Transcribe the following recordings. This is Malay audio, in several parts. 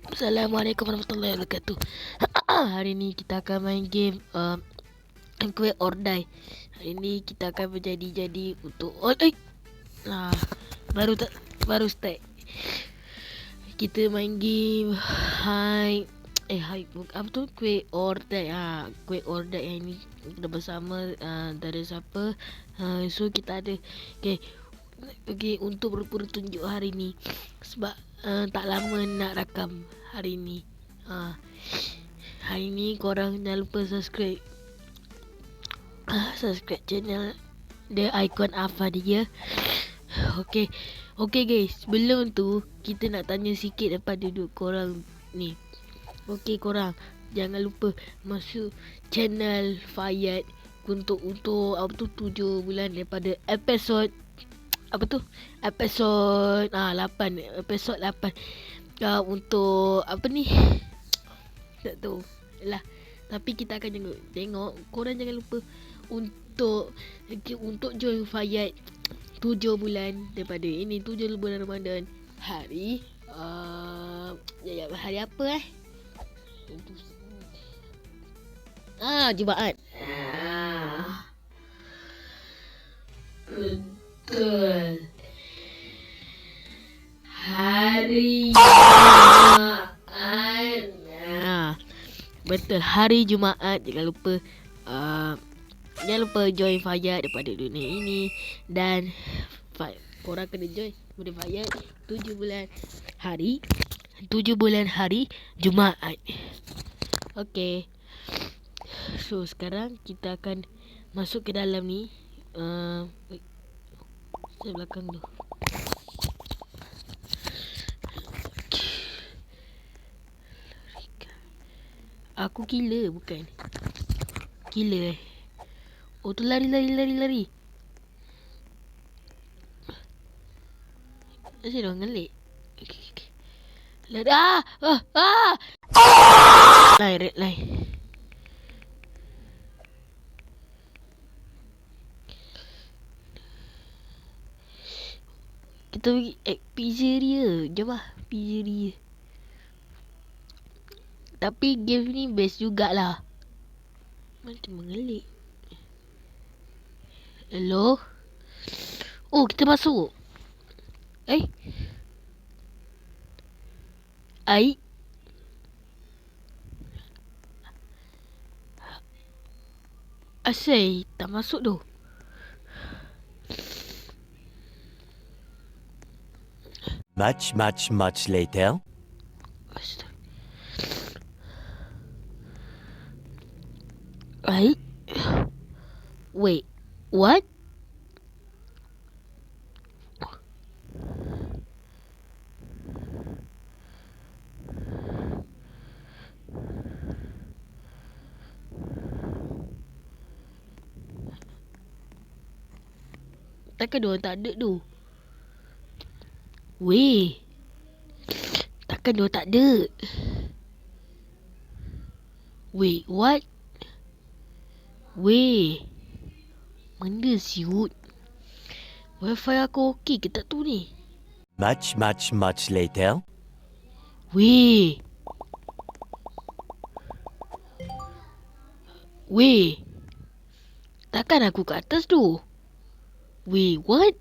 Assalamualaikum warahmatullahi wabarakatuh. Hari ni kita akan main game Kuih or Die. Hari ni kita akan berjadi-jadi untuk baru start. Kita main game apa tu? Kuih or Die. Kuih or Die yang ni kita bersama dari siapa? So kita ada untuk bertunjuk hari ni sebab tak lama nak rakam hari ni. Hari ni korang jangan lupa subscribe channel The Icon Afadia. Okay guys, sebelum tu kita nak tanya sikit daripada korang ni. Okay korang, jangan lupa masuk channel Fayad untuk apa tu 7 bulan daripada episod 8 episod 8 untuk apa ni tak tahu lah, tapi kita akan tengok korang jangan lupa untuk join Fayad 7 bulan daripada ini 7 bulan Ramadan. Hari hari apa Jumaat. Betul. Hari Jumaat. Betul, hari Jumaat. Jangan lupa join Fayad daripada dunia ini. Dan korang kena join kepada Fayad 7 bulan hari Jumaat. Okay. So sekarang kita akan masuk ke dalam ni. Saya belakang tu. Aku gila bukan? Gila Oh tu lari. Asyik dah ngelik. Lari. Red line. Kita pergi pizzeria. Jom pizzeria. Tapi game ni best jugalah. Macam mengelik. Hello. Oh, kita masuk. Asyik tak masuk tu. Much later. Wait, what? Takkan diorang tak ada tu? Weh, takkan diorang tak ada? Wait, what? Weh, benda siut. Wifi aku okey ke tak tu ni? Much later. Weh, takkan aku kat atas tu? Weh, what?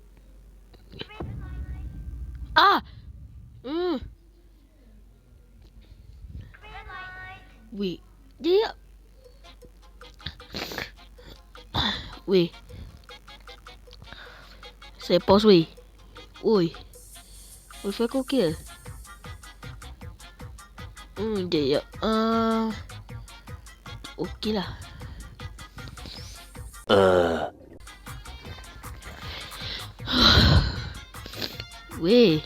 Weh, dia. Weh, saya pause weh. Oi, wifi aku okey ke? Sekejap. Okey lah. Weh,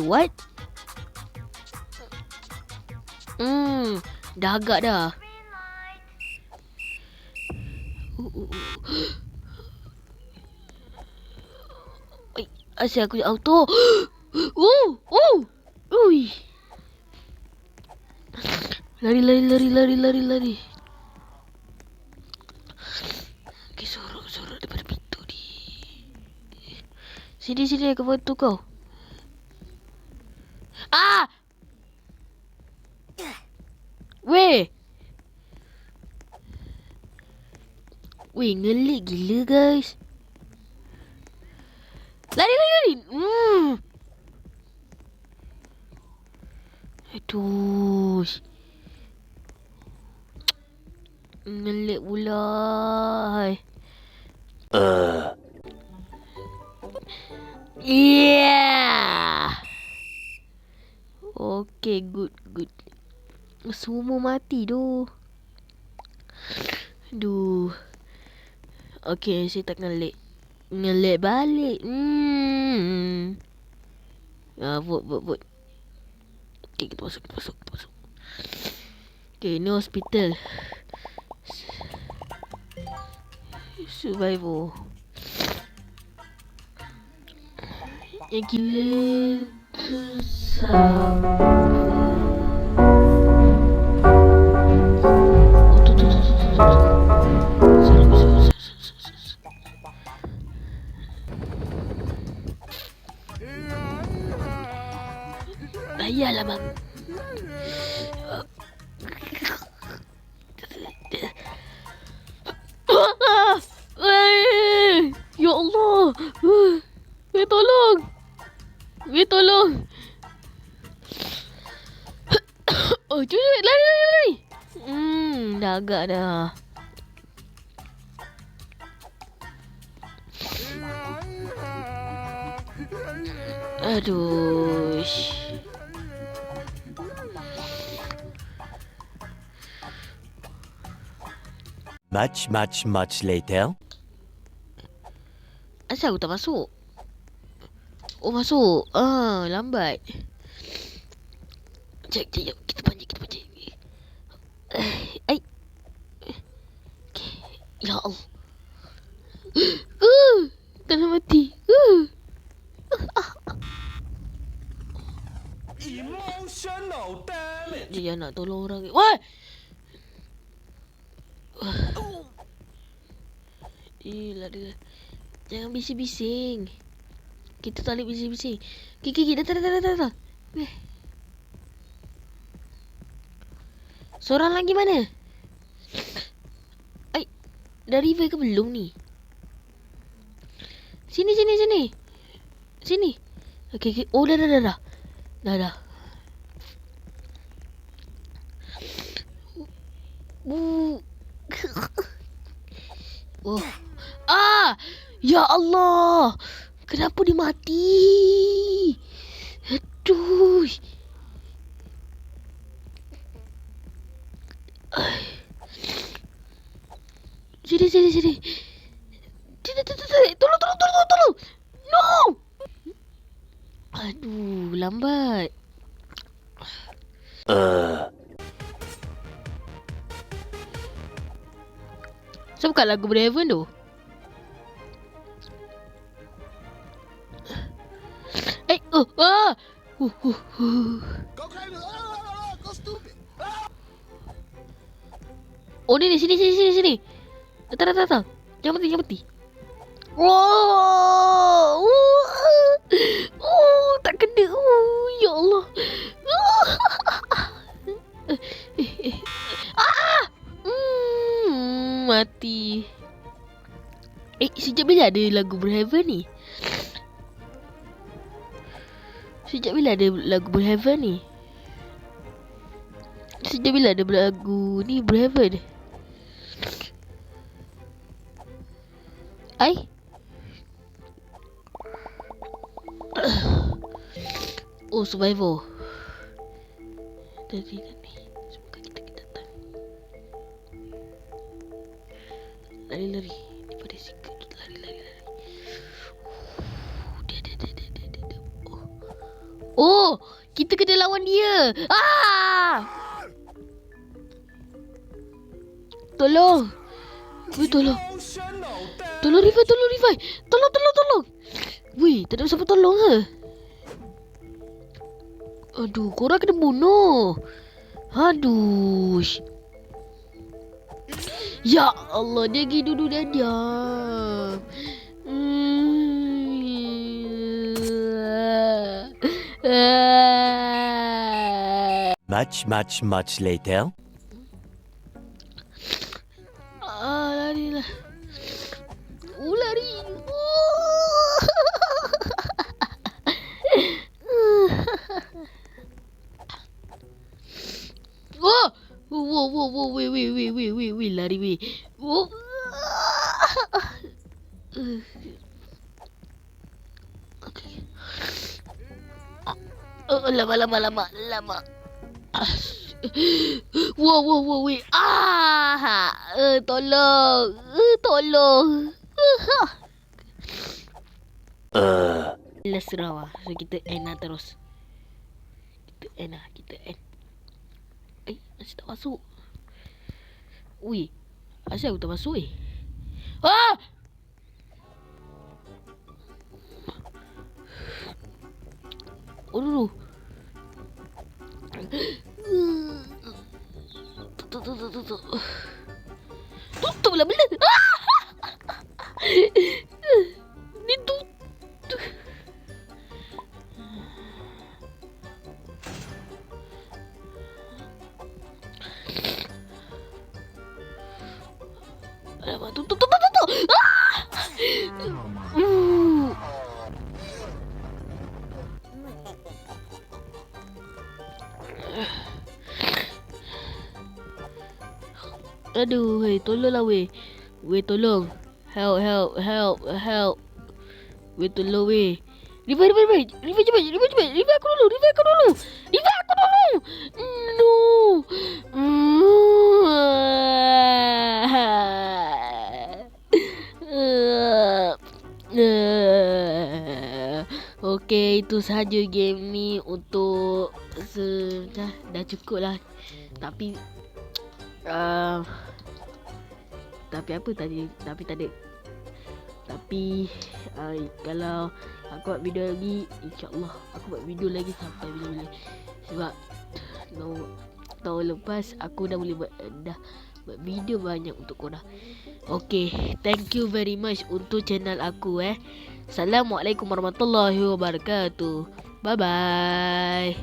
what? Dah agak dah. Asyik aku auto. Ui. Lari. Okay, sorok daripada pintu ni. Sini aku bantu kau. Ah! Weh! Weh, ngelik gila guys. Lari. Aduh. Ngelik pula. Yeah. Okay, good. Semua mati tu. Aduh. Okay, saya tak ngelik. Ngelik balik. Vote. Okay, kita masuk. Okay, ni hospital. Survivor. Yang gila Ayalah bang. Ya Allah. Tolong. Oh, cuy, lari. Dah agak dah. Aduh. Much later. Asal aku tak masuk? Oh, masuk. Lambat. Sekejap. Kita panjat. Ai. Okay. Ya Allah. Tak nak mati. Emotional damage. Dia nak tolong orang. Wah! Lari. Jangan bising-bising. Kita tak boleh bising-bising. Kiki, dah. Seorang lagi mana? Ai, dah revive ke belum ni? Sini. Sini. Okay. Oh, dah. Dah. Oh. Ya Allah. Kenapa dia mati? Aduh. Sini. Tolong. No. Aduh, lambat. Saya buka lagu Braven tu. Kau stupid. Oh, ni sini. Tak. Jangan mati. Oh, tak kena. Ya Allah. Mati. Sejak bila ada lagu Braven ni? Sejak bila ada lagu Braven ni Braven? Ai. Oh, survivor. Tadi. Semoga kita datang. Lari. Daripada secret kita lari. Dia. Oh, kita kena lawan dia. Tolong. Tolong revive. Tolong. Weh, tak ada siapa tolong ke? Aduh, korang kena bunuh. Aduh. Ya Allah, dia pergi duduk dah diam. Much later. Larilah. Lari. Oh! Whoa, wait, lari, weh. Oh. Okay. Lama. Wow, wait. Tolong. Let's raw. So kita end lah terus. Kita end. Masih tak masuk. Ui, asal aku tak masuk Ah! Oh, dulu. Tutup lah bela. Ni tutup. Alamak, tutup. Aduh, tolonglah weh. Tolong. Help. Tolong weh. River cepat. River aku dulu. No. Okey, itu sahaja game ni untuk dah cukup lah. Tapi apa tadi? Tapi kalau aku buat video lagi, insya-Allah aku buat video lagi sampai bila-bila. Sebab tahun lepas aku dah boleh buat video banyak untuk korang. Okay, thank you very much untuk channel aku Assalamualaikum warahmatullahi wabarakatuh. Bye bye.